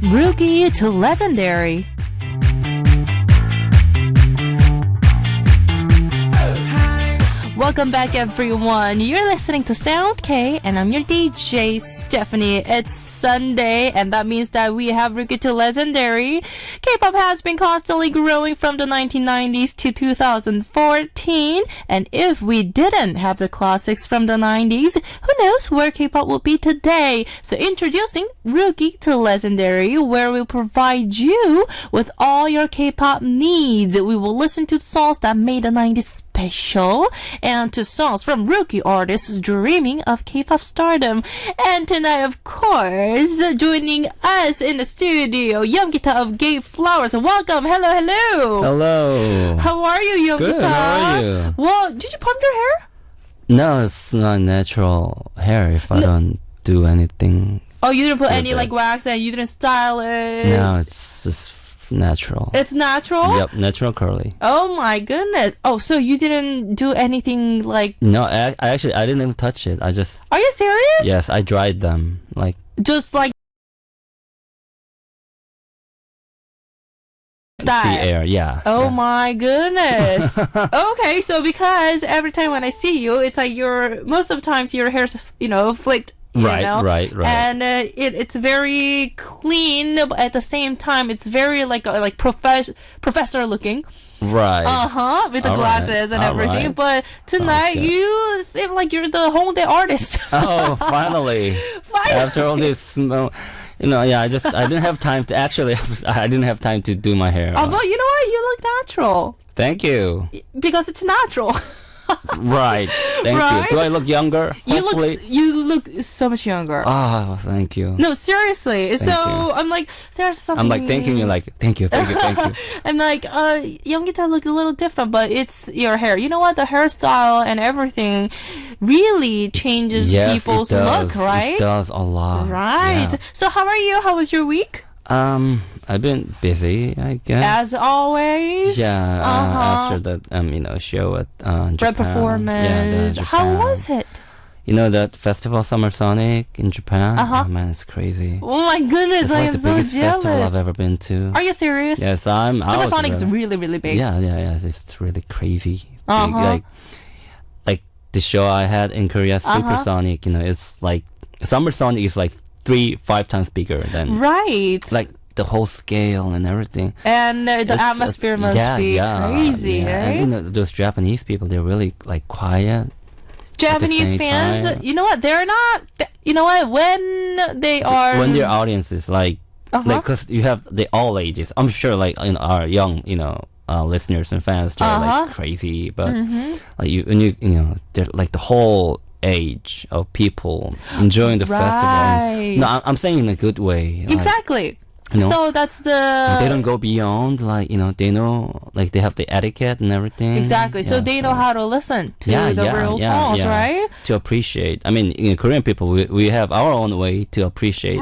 Rookie to legendary. Welcome back, everyone. You're listening to Sound K, and I'm your DJ, Stephanie. It's Sunday, and that means that we have Rookie to Legendary. K-pop has been constantly growing from the 1990s to 2014, and if we didn't have the classics from the 90s, who knows where K-pop will be today? So introducing Rookie to Legendary, where we'll provide you with all your K-pop needs. We will listen to songs that made the 90s special and to songs from rookie artists dreaming of K-pop stardom. And tonight, of course, joining us in the studio, Yeom of GateFlowers. Welcome. Hello, hello. Hello. How are you, Yeom? Good. How are you? Well, did you pump your hair? No, it's not natural hair if I don't do anything. Oh, you didn't put any like wax and you didn't style it? No, it's just natural. It's natural? Yep, natural curly. Oh my goodness. Oh, so you didn't do anything like... No, I actually didn't even touch it. I just... Are you serious? Yes, I dried them. Like... Just like... that. The air, yeah. Oh yeah. my goodness. Okay, so because every time when I see you, it's like most of the times your hair's, flicked. Right. And it's very clean, but at the same time, it's very like professor looking. Right. With the glasses and everything. Right. But tonight, you seem like you're the Hongdae artist. Oh, finally. After all this, I didn't have time to I didn't have time to do my hair. Oh, but you know what? You look natural. Thank you. Because it's natural. Right. Thank you. Do I look younger? Hopefully. You look so much younger. Oh, thank you. No, seriously. Thank you. I'm like, there's something. I'm like thanking you, like thank you. I'm like, Yeonggita look a little different, but it's your hair. You know what? The hairstyle and everything really changes people's look, right? It does a lot. Right. Yeah. So how are you? How was your week? I've been busy, I guess. As always. Yeah. After that, show at Japan. Red performance. Yeah, how was it? You know that festival, Summer Sonic in Japan? Uh-huh. Oh man, it's crazy. Oh my goodness, It's I like am the so biggest jealous. festival I've ever been to. Are you serious? Yes, Summer Sonic is really, really big. Yeah. It's really crazy. Uh-huh. Big, like the show I had in Korea, Supersonic. It's like Summer Sonic is like 3-5 times bigger than like the whole scale and everything. And the atmosphere must be crazy, right? And those Japanese people, they're really like quiet. Japanese fans, time. You know what? They're not. You know what? When their audience is like, because you have the all ages. I'm sure like our young, listeners and fans, they're like crazy, but like they're like the whole age of people enjoying the festival. No, I'm saying in a good way. Exactly. So that's they don't go beyond, like, they know, like, they have the etiquette and everything. Exactly. So they know how to listen to the real songs, right? To appreciate. I mean, Korean people, we have our own way to appreciate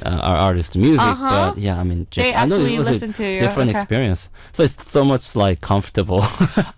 our artists' music. But yeah, I mean, they actually listen to you. Different experience. So it's so much like comfortable.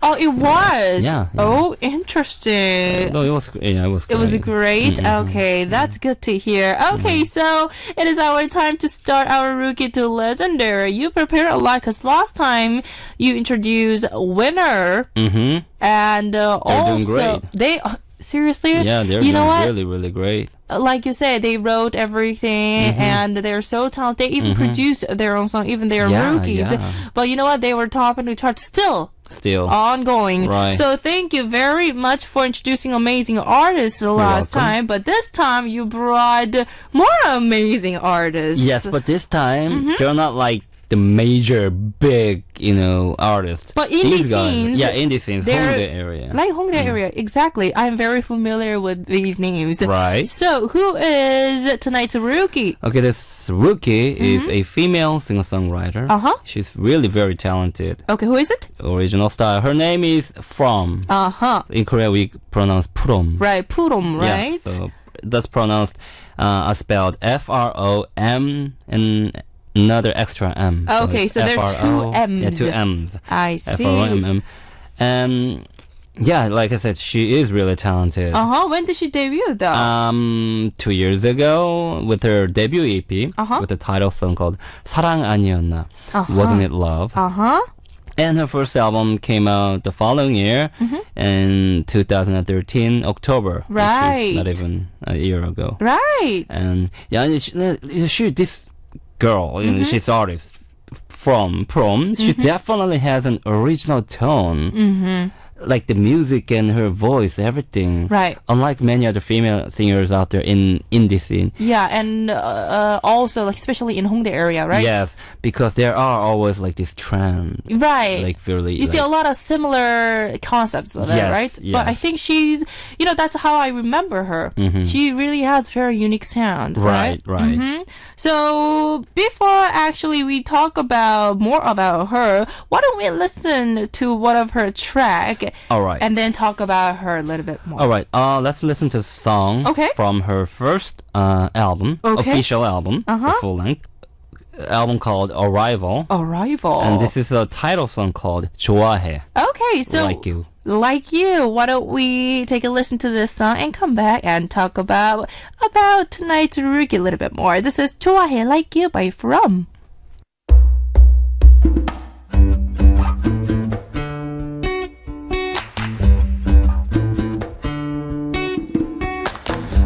Oh, it was. Yeah. Oh, interesting. No, it was. Yeah, it was. Great. It was great. Okay, that's good to hear. Okay, so it is our time to start our Rookie to Legendary. You prepared a lot because last time you introduced Winner, and they're doing great. They seriously, yeah, they're doing really, really great. Like you said, they wrote everything, and they're so talented. They even produced their own song, even they're rookies. Yeah. But you know what? They were topping the charts still ongoing. Right. So thank you very much for introducing amazing artists last time. But this time you brought more amazing artists. Yes, but this time they're not like the major big artists, but indie scenes, indie scenes, Hongdae area, like Hongdae area, exactly. I'm very familiar with these names, right? So who is tonight's rookie? Okay, this rookie is a female singer-songwriter. She's really very talented. Okay, who is it? Original style. Her name is From. In Korea we pronounce Purom. Right, Purom, right? Yeah, so that's pronounced spelled F-R-O-M and another extra M. Okay, so there are two M's. Yeah, two M's. I see. F-R-O-M-M. Yeah, like I said, she is really talented. When did she debut though? 2 years ago with her debut EP with a title song called 사랑 아니었나, Wasn't It Love? And her first album came out the following year in 2013 October, which is not even a year ago. Right. And yeah, this girl, she's artist from Prom. She definitely has an original tone. Like the music and her voice, everything. Right. Unlike many other female singers out there in this scene. Yeah, and also like especially in Hongdae area, right? Yes, because there are always like this trend. Right. Like really. You see a lot of similar concepts of it, right? Yes. But I think she's, that's how I remember her. She really has very unique sound, right? Right. So before actually we talk about more about her, why don't we listen to one of her tracks? All right. And then talk about her a little bit more. All right. Let's listen to a song from her first album, official album, the full length album called Arrival. And this is a title song called 좋아해. Okay, so Like You. Why don't we take a listen to this song and come back and talk about tonight's rookie a little bit more. This is 좋아해 Like You by From.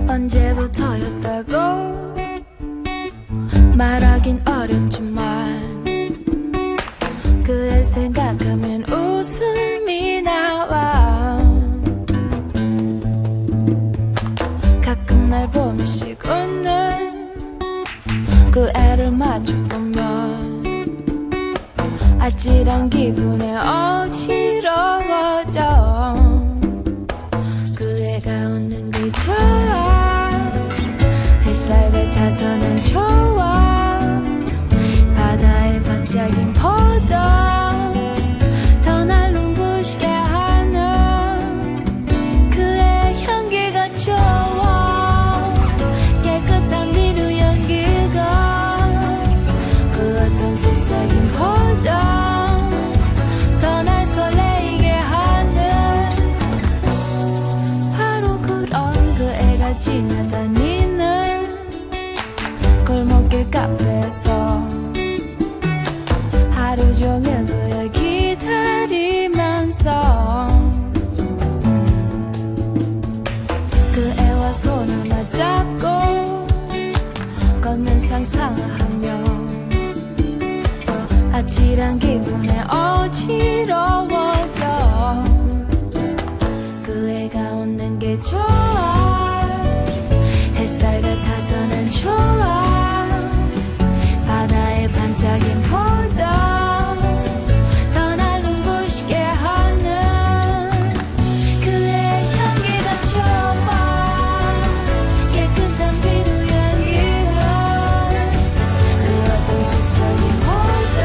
언제부터였다고 말하긴 어렵지만 그댈 생각하면 웃음이 나와 가끔 날 보며씩 웃는 그 애를 마주보면 아찔한 기분에 어지러워져 그 애가 웃는 게 좋아 햇살 같아서 난 좋아 바다의 반짝임 포도 더 날 눈부시게 하는 그의 향기가 좋아 깨끗한 비누 연기가 그 어떤 속삭임 포도 더 날 설레이게 하는 바로 그런 그 애가 지나다니는 골목길 카페에서 하루 종일 그를 기다리면서 그 애와 손을 맞잡고 걷는 상상을 하며 아찔한 기분에 어지러워져 그 애가 웃는 게 좋아 햇살 같아서 난 좋아 바다의 반짝임 포도 더 날 눈부시게 하는 그의 향기가 좋아 깨끗한 비누 연기가 그 어떤 속삭임 포도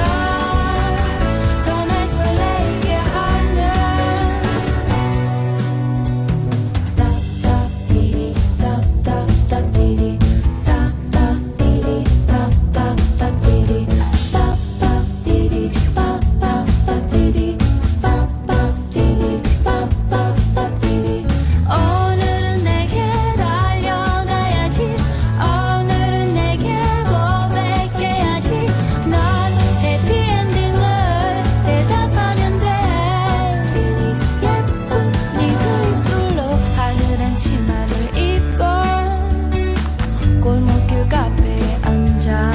더 날 설레게 하는 답답디디 답답답디디 답답디디 답답답디디 빠빠디디 빠빠빠디디 빠빠디디 빠빠빠디디 오늘은 내게 달려가야지 오늘은 내게 고백해야지 넌 해피엔딩을 대답하면 돼 예쁜 네 그 입술로 하늘한 치마를 입고 골목길 카페에 앉아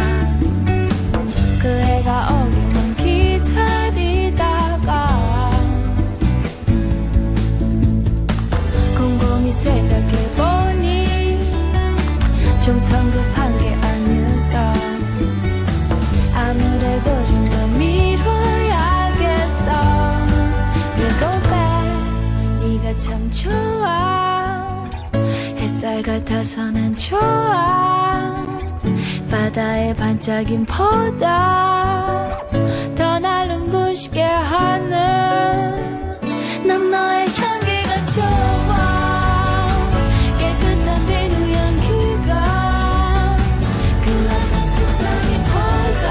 그 애가 오기만 기다리다가 곰곰이 생각해보니 좀 성급한 게 아닐까 아무래도 좀 더 미뤄야겠어 You go back 네가 참 좋아 햇살 같아서 난 좋아 바다의 반짝임 포도 더 날 눈부시게 하는 난 너의 향기가 좋아 깨끗한 비누 연기가 그 어떤 속삭임 포도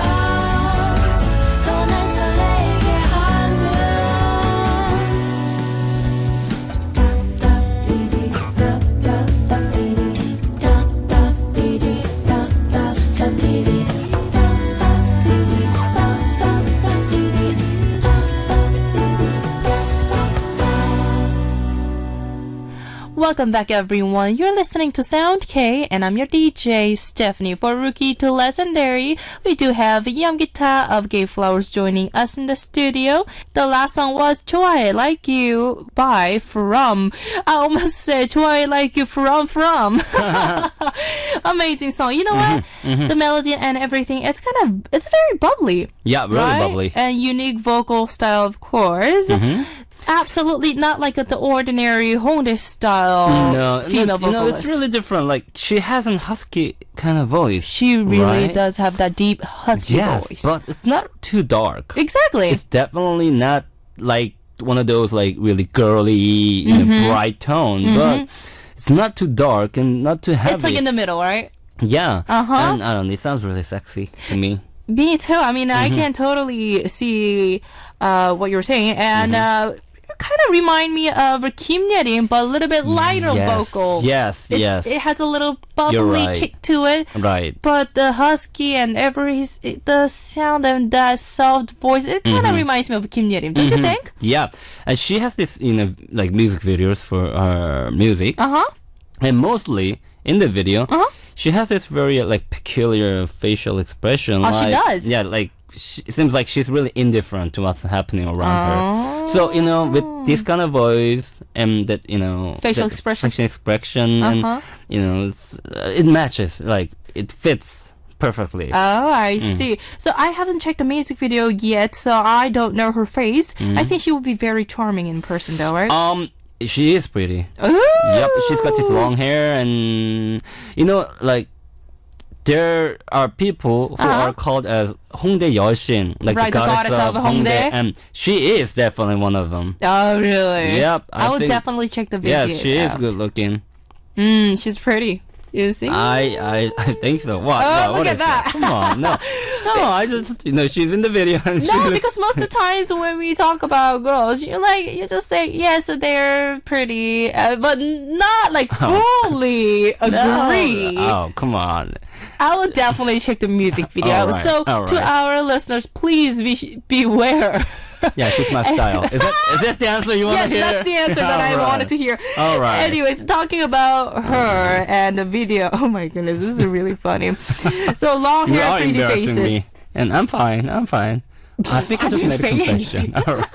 더 날 설레게 하는 Welcome back, everyone. You're listening to Sound K, and I'm your DJ, Stephanie. For Rookie to Legendary, we do have Yeom Gita of GateFlowers joining us in the studio. The last song was 좋아해 Like You by From. I almost said 좋아해 Like You from. Amazing song. You know what? The melody and everything, it's very bubbly. Yeah, really right? bubbly. And unique vocal style, of course. Absolutely not like the ordinary Hongdae style female vocalist. It's really different. Like, she has a husky kind of voice. She really right? does have that deep husky voice. But it's not too dark. Exactly. It's definitely not like one of those like really girly, bright tone. But it's not too dark and not too heavy. It's like in the middle, right? Yeah. And I don't know, it sounds really sexy to me. Me too. I mean, I can totally see what you're saying. And kind of remind me of Kim Yerim, but a little bit lighter vocal. Yes. It has a little bubbly kick to it. Right. But the husky and the sound and that soft voice, it kind of reminds me of Kim Yerim, don't you think? Yeah. And she has this, like music videos for her music. And mostly in the video, she has this very like peculiar facial expression. Oh, she does? Yeah, like it seems like she's really indifferent to what's happening around her. So, with this kind of voice and that, facial expression. And, it matches, like, it fits perfectly. Oh, I see. So I haven't checked the music video yet, so I don't know her face. I think she would be very charming in person, though, right? She is pretty. Ooh. Yep, she's got this long hair and, like, there are people who are called as Hongdae Yeoshin, like right, the goddess of Hongdae, and she is definitely one of them. Oh, really? Yep. I will definitely check the video. Yes, she is good looking. She's pretty. You see? I think so. What? Oh, what look at is that. Come on, no. I just, she's in the video. And no, because most of the times when we talk about girls, you just say, yes, they're pretty, but not like fully agree. Oh, come on. I will definitely check the music video. Right, so to our listeners, please beware. Yeah, she's my style. Is that the answer you want to hear? Yes, that's the answer that I wanted to hear. All right. Anyways, talking about her and the video. Oh my goodness, this is really funny. So long hair, you are pretty embarrassing faces. Me. And I'm fine. I think I just made a confession. All right.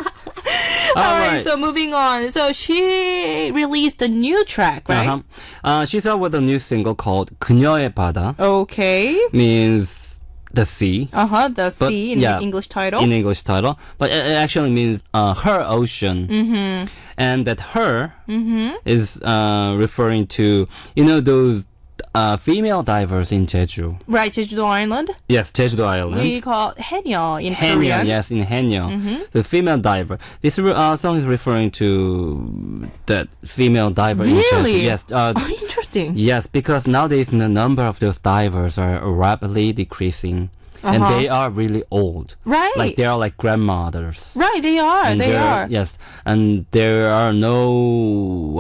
All right, so moving on. So she released a new track, right? She's out with a new single called 그녀의 바다. Okay. Means the sea. The sea in the English title. In English title. But it actually means her ocean. And that her is referring to, those female divers in Jeju. Right, Jeju Island. Yes, Jeju Island. We call it Haenyeo in Korean. Yes, in Haenyeo. The female diver. This song is referring to that female diver in Jeju. Really? Yes. Interesting. Yes, because nowadays the number of those divers are rapidly decreasing. And they are really old. Right. Like they are like grandmothers. Right, they are. And they are. Yes. And there are no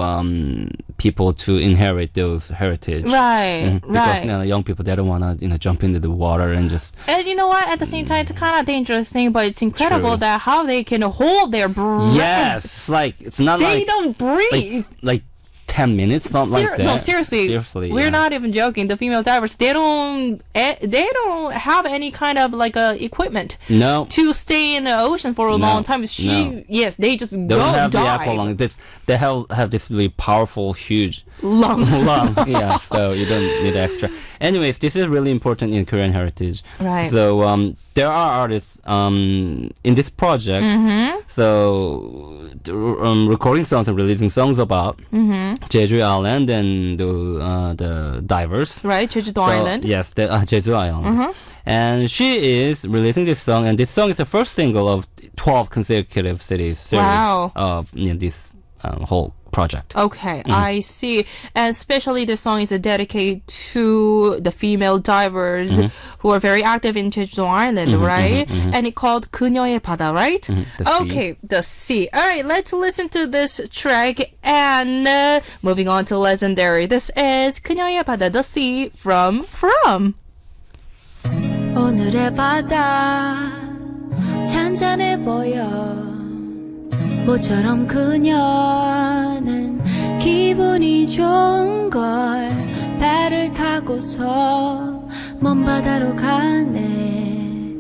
people to inherit those heritage. Right. Because young people, they don't want to jump into the water and just. And you know what? At the same time, it's kind of dangerous thing, but it's incredible that how they can hold their breath. Yes, like it's not they don't breathe. Like 10 minutes, not like that. No, seriously, we're not even joking. The female divers, they don't have any kind of like equipment. No. To stay in the ocean for a long time. Yes, they just don't go have dive. the aqua lung. They have this really powerful, huge lung. Yeah, so you don't need extra. Anyways, this is really important in Korean heritage. Right. So there are artists in this project. So recording songs and releasing songs about Jeju Island and the divers. Right, Jeju Island. Yes, the Jeju Island. And she is releasing this song, and this song is the first single of 12 consecutive series of this whole project. Okay, I see. And especially the song is dedicated to the female divers who are very active in Jeju Island, right? And it's called 그녀의 바다, right? The the sea. All right, let's listen to this track and moving on to Legendary. This is 그녀의 바다, the sea from. 오늘의 바다 잔잔해 보여 모처럼 그녀는 기분이 좋은 걸 배를 타고서 먼 바다로 가네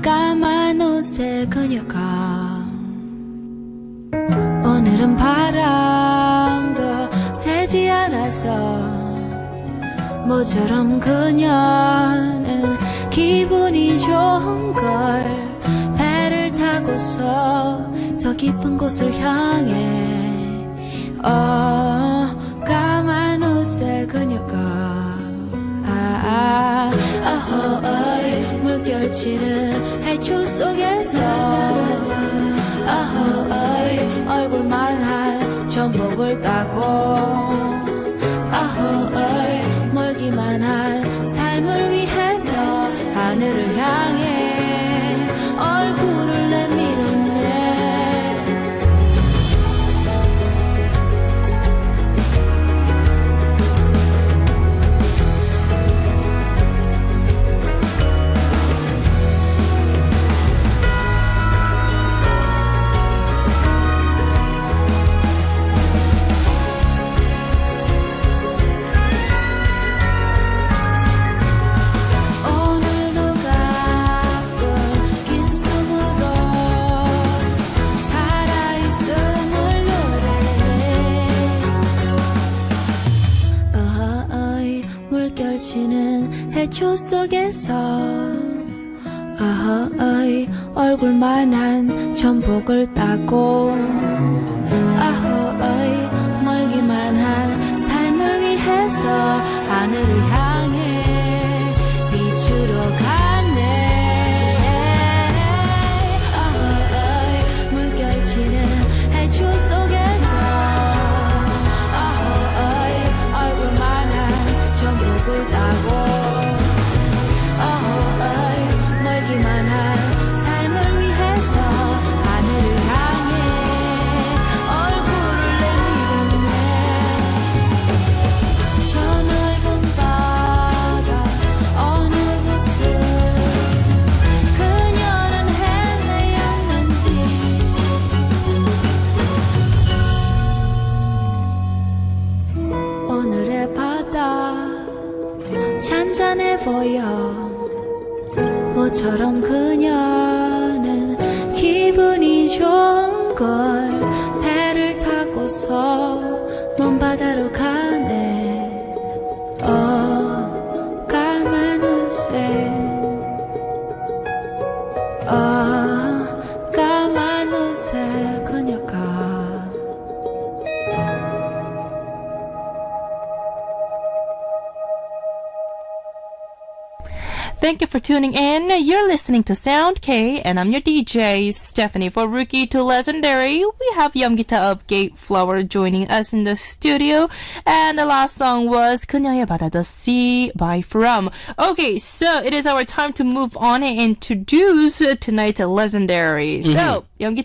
까만 옷의 그녀가 오늘은 바람도 세지 않아서 모처럼 그녀는 기분이 좋은 걸 배를 타고서 더 깊은 곳을 향해 까만 옷의 그녀가 어이 물결치는 해초 속에서 어이 얼굴만 한 전복을 따고 어이 멀기만 한 삶을 위해서 하늘을 향해 얼굴을 내밀었네 해초 속에서 어이 얼굴만 한 전복을 따고 어이 멀기만 한 삶을 위해서 하늘을 향해 빛으로 가네 어이 물결치는 해초 속에서 어이 얼굴만 한 전복을 따고 잔잔해 보여 모처럼 그녀는 기분이 좋은 걸 배를 타고서 먼 바다로 가네 까만 옷에 까만 옷에 그녀가 Thank you for tuning in. You're listening to Sound K, and I'm your DJ, Stephanie. For Rookie to Legendary, we have Yeom of GateFlowers joining us in the studio. And the last song was 그녀의 바다, The Sea by From. Okay, so it is our time to move on and introduce tonight's Legendary. So, Yeom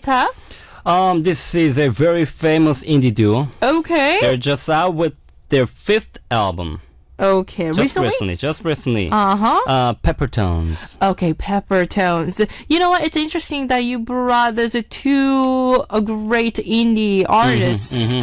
This is a very famous indie duo. Okay. They're just out with their 5th album. Okay, Just recently. Peppertones. Okay, Peppertones. You know what? It's interesting that you brought those two great indie artists.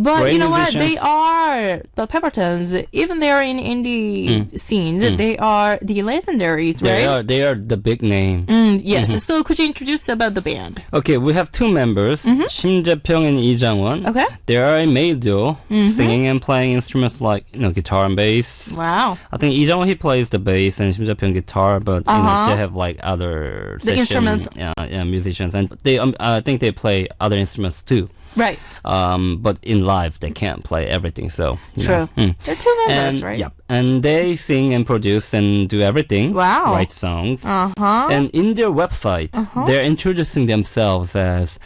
But Great you know musicians. what? They are the Peppertones. Even they are in indie scenes. They are the legendaries, right? They are the big name. Yes. So could you introduce about the band? Okay, we have two members, 심재평 and 이장원. Okay. They are a male duo, singing and playing instruments like guitar and bass. Wow. I think 이장원 he plays the bass and 심재평 guitar, but they have like other The instruments. musicians, and they I think they play other instruments too. Right. But in live they can't play everything, so True. They're two members, and, right? Yeah, and they sing and produce and do everything. Wow. Write songs. Uh-huh. And in their website, they're introducing themselves as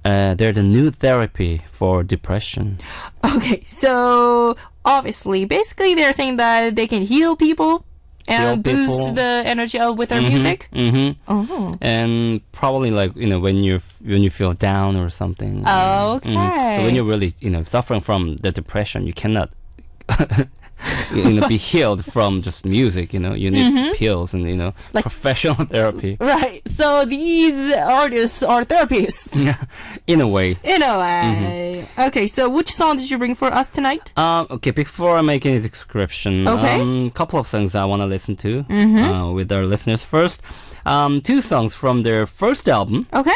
they're the new therapy for depression. Okay, so obviously, basically they're saying that they can heal people and boost the energy up with their music. Oh. And probably like when you feel down or something. Okay. So when you're really suffering from the depression, you cannot be healed from just music. You need pills and Like- professional therapy. Right. So these artists are therapists. In a way. In a way. Okay, so which song did you bring for us tonight? Okay, before I make any description, Okay. couple of songs I want to listen to with our listeners first. Two songs from their first album. Okay.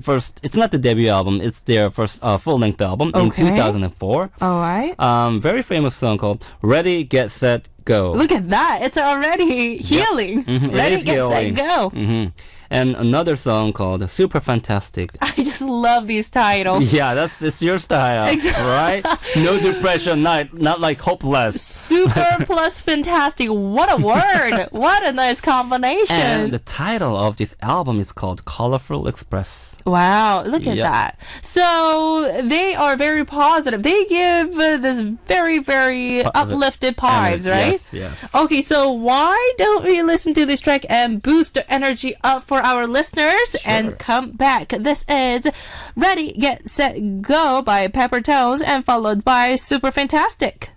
First, it's not the debut album, it's their first full-length album in Okay. 2004. All right. Very famous song called Ready, Get, Set, Go. Look at that. It's already healing. It Ready, is get, set, healing. go. And another song called Super Fantastic. I just love these titles. Yeah, it's your style, Exactly. right? No depression, not like hopeless. Super plus fantastic. What a word. What a nice combination. And the title of this album is called Colorful Express. Wow, look at Yep. that. So they are very positive. They give this very, very uplifted vibes, right? Yes. Okay, so why don't we listen to this track and boost the energy up for our listeners and come back? This is Ready, Get, Set, Go by Pepper Tones and followed by Super Fantastic.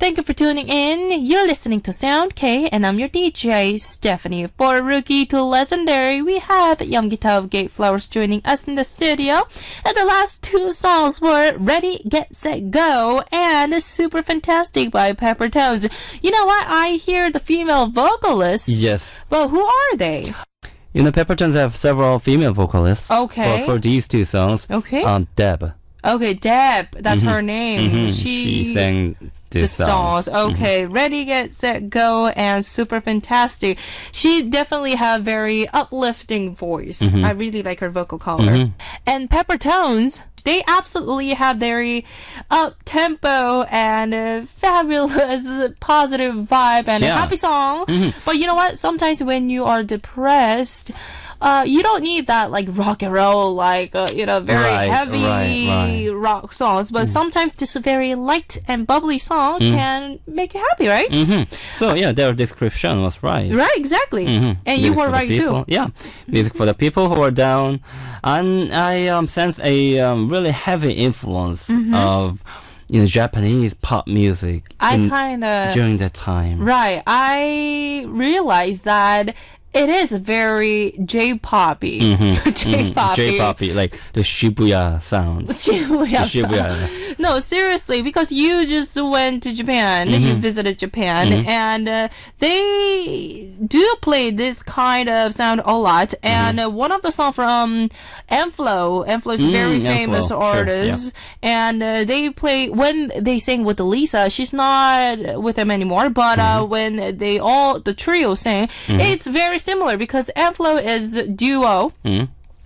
Thank you for tuning in. You're listening to Sound K, and I'm your DJ, Stephanie. For Rookie to Legendary, we have Yeom of GateFlowers joining us in the studio. And the last two songs were Ready, Get, Set, Go and Super Fantastic by Pepper Tones. You know what? I hear the female vocalists. Yes. But who are they? You know, Peppertones have several female vocalists. Okay. For these two songs. Okay. Deb. Okay, Deb. That's her name. She sang the songs. Okay. Ready, Get, Set, Go and Super Fantastic. She definitely have very uplifting voice. I really like her vocal color. And Peppertones, they absolutely have very up-tempo and fabulous positive vibe and a happy song. But you know what? Sometimes when you are depressed, you don't need that like rock and roll, like, very heavy rock songs. But sometimes this very light and bubbly song can make you happy, right? So, yeah, their description was right. Right, exactly. And Music you were for the right people. too. Yeah, music for the people who are down. And I sense a really heavy influence of Japanese pop music during that time. Right. I realized that it is very J-poppy. J-poppy, like the Shibuya sound. Shibuya. No, seriously, because you just went to Japan, you visited Japan, and they do play this kind of sound a lot. And one of the songs from Enflo is a very famous artist, and they play, when they sing with Lisa, she's not with them anymore, but when the trio sing, it's very similar because Enflo is duo.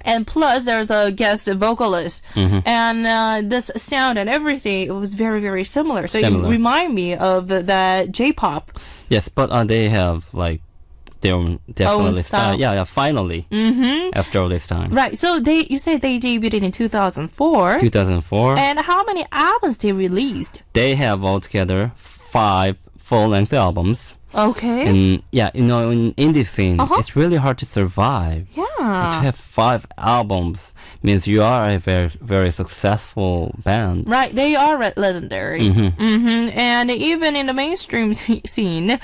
And plus, there's a guest vocalist. And this sound and everything, it was very, very similar. So you remind me of that J-pop. Yes, but they have like their own definitely style. Yeah, finally. After all this time. Right. So you say they debuted in 2004. 2004. And how many albums they released? They have altogether 5 full-length albums. Okay. And yeah, in indie scene, it's really hard to survive. Yeah. To have 5 albums means you are a very, very successful band. Right, they are legendary. And even in the mainstream scene,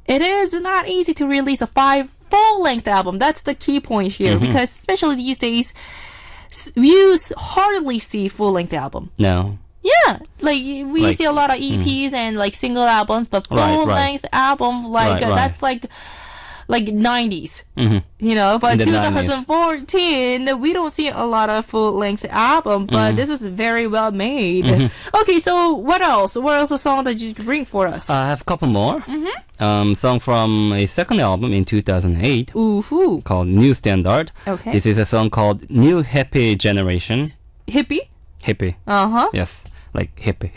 it is not easy to release a 5 full-length album. That's the key point here, because especially these days, you hardly see full-length album. No. Yeah, like we see a lot of EPs and like single albums, but full-length album, that's like 90s, But 2014, we don't see a lot of full-length album, but this is very well made. Okay, so what else? What else a song that you bring for us? I have a couple more. Song from a second album in 2008 called New Standard. Okay. This is a song called New Happy Generation. Hippie? Hippie. Yes. Like hippie.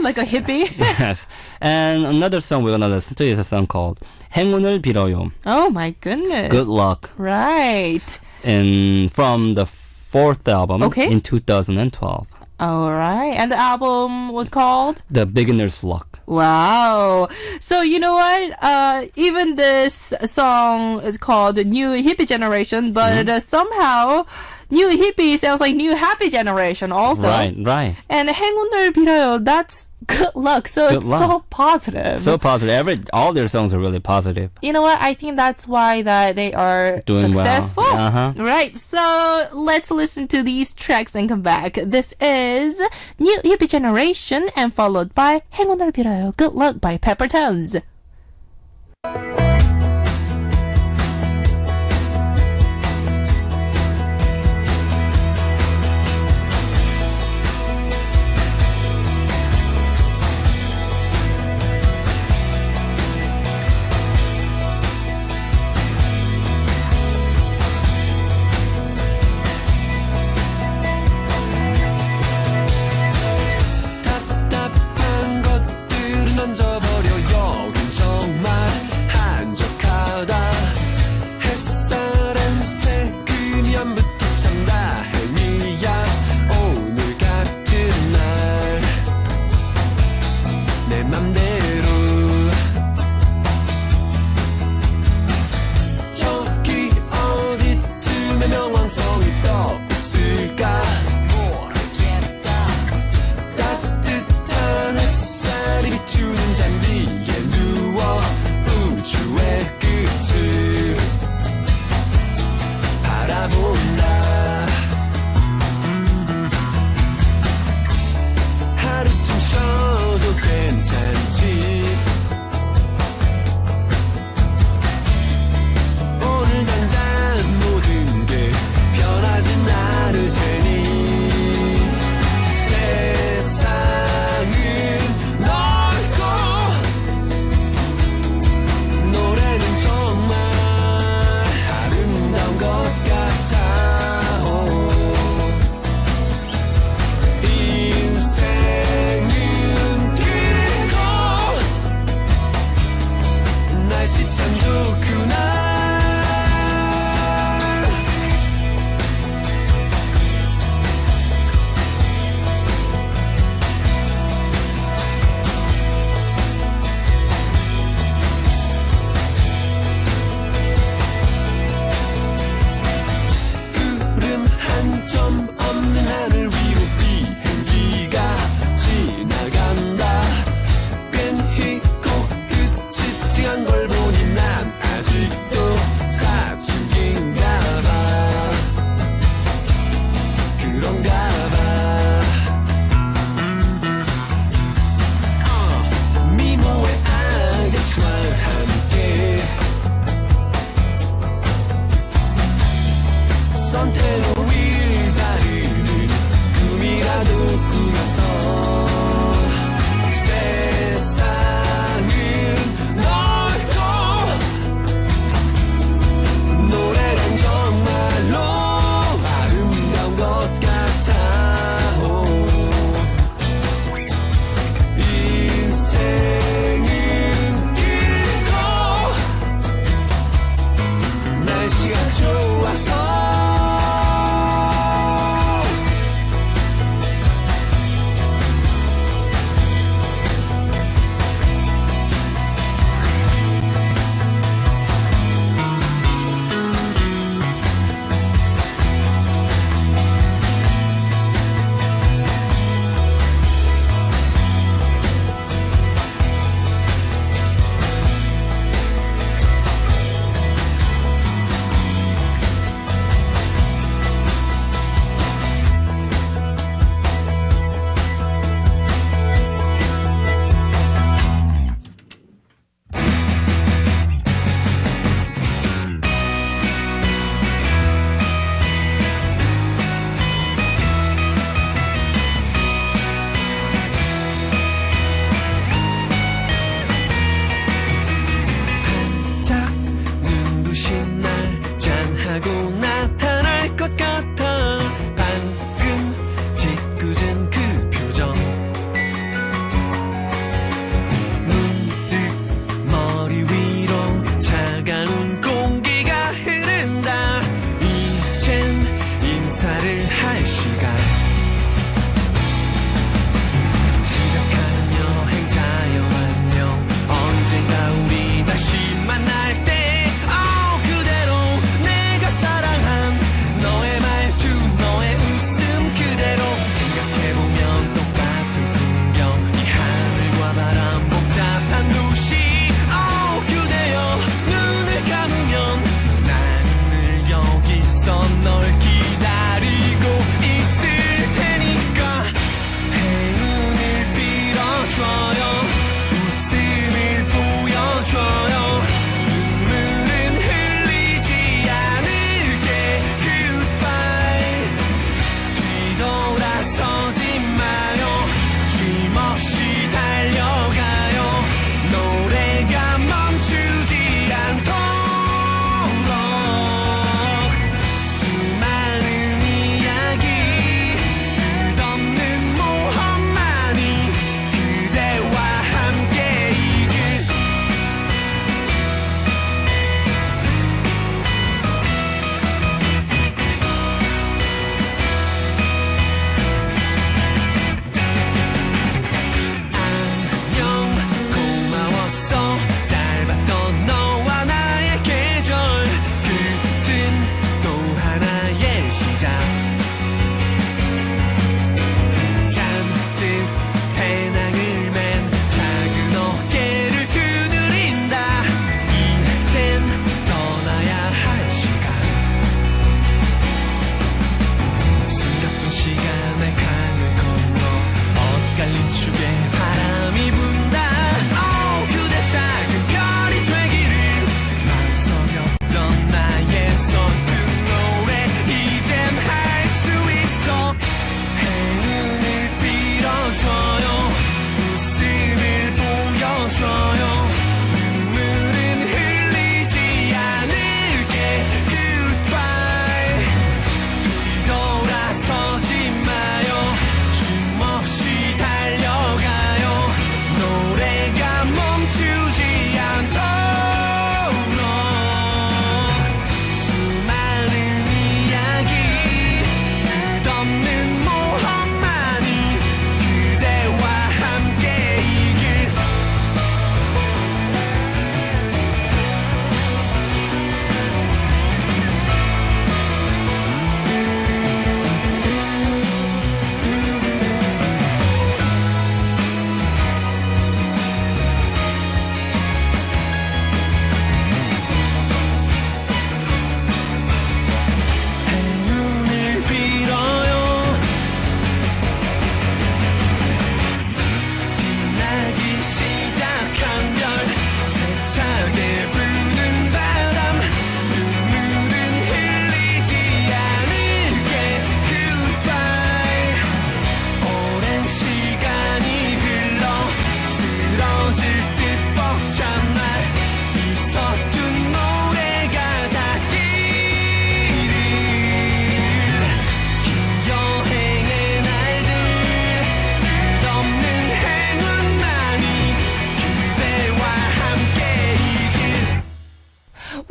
Like a hippie. Yes. And another song we're gonna listen to is a song called 행운을 빌어요. Oh my goodness. Good luck. Right. And from the 4th album in 2012. All right. And the album was called? The Beginner's Luck. Wow. So you know what? Even this song is called New Hippie Generation, but somehow New Hippie sounds like New Happy Generation also. Right. And 행운을 빌어요, that's good luck. So it's so positive. So positive. All their songs are really positive. You know what? I think that's why that they are doing successful. Well. Right. So let's listen to these tracks and come back. This is New Hippie Generation and followed by 행운을 빌어요, Good Luck by Pepper Tones. 답답한 것들은 던져버려요. 정말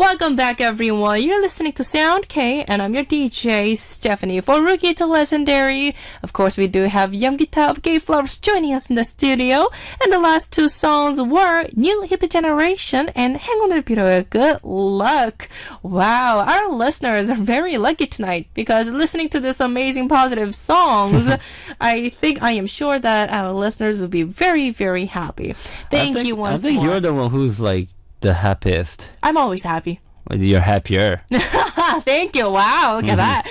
Welcome back, everyone. You're listening to Sound K, and I'm your DJ, Stephanie. For Rookie to Legendary, of course, we do have Yeom of GateFlowers joining us in the studio. And the last two songs were New Hippie Generation and 행운을 빌어요. Good luck. Wow, our listeners are very lucky tonight because listening to this amazing positive songs, I am sure that our listeners will be very, very happy. Thank you once more. I think you're the one who's like the happiest. I'm always happy. You're happier. Thank you. Wow, look at that.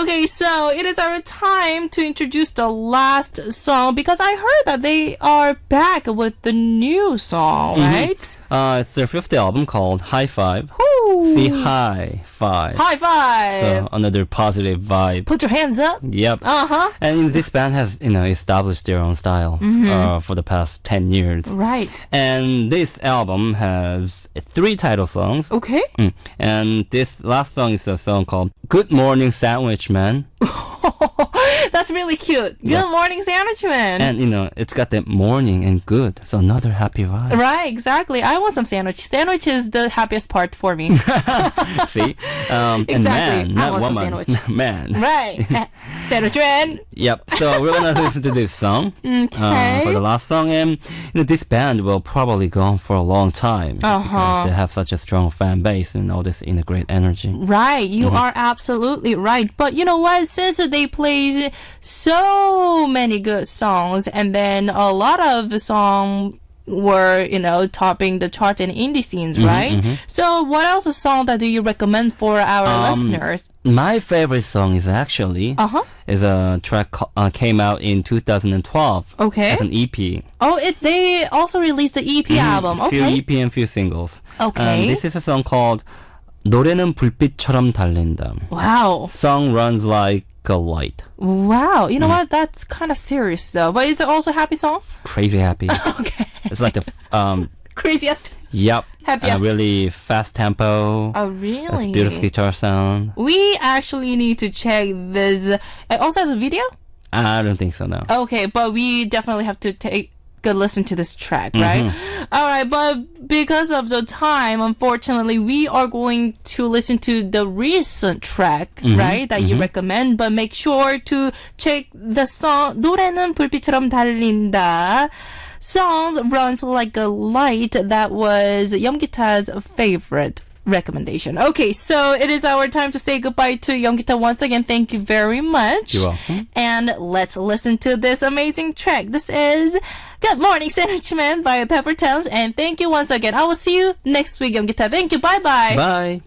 Okay, so it is our time to introduce the last song because I heard that they are back with the new song, right? It's their fifth album called High Five. Woo! See, high five. High five. So another positive vibe. Put your hands up. Yep. Uh-huh. And this band has, established their own style for the past 10 years. Right. And this album has 3 title songs. Okay. And this last song is a song called Good Morning Sandwich Man. That's really cute. Good morning, Sandwich Man. And, it's got that morning and good. So another happy vibe. Right, exactly. I want some sandwich. Sandwich is the happiest part for me. See? Exactly. And man, I not want some woman. sandwich. Man. Right. Sandwich Man. Yep. So we're going to listen to this song for the last song. And this band will probably go on for a long time because they have such a strong fan base and all this great energy. Right. You are absolutely right. But you know what? Since they play so many good songs and then a lot of songs were, topping the charts in indie scenes, right? So what else a song that do you recommend for our listeners? My favorite song is actually is a track came out in 2012 as an EP. Oh, they also released the EP album. Few Okay. EP and few singles. Okay. This is a song called 노래는 불빛처럼 달린다. Wow. Song runs like a light. Wow. You know what? That's kind of serious though. But is it also a happy song? Crazy happy. Okay. It's like the Craziest. Yep. Happiest. Really fast tempo. Oh, really? It's beautiful guitar sound. We actually need to check this. It also has a video? I don't think so, no. Okay, but we definitely have to take good listen to this track, right? All right, but because of the time, unfortunately, we are going to listen to the recent track, right, that you recommend. But make sure to check the song 노래는 불빛처럼 달린다. Songs runs like a light. That was Yeom-gita's favorite recommendation. Okay, so it is our time to say goodbye to Yeom-gita once again. Thank you very much. You're welcome. And let's listen to this amazing track. This is Good Morning Sandwich Man by Pepper Towns. And thank you once again. I will see you next week, Yeom-gita. Thank you. Bye-bye. Bye.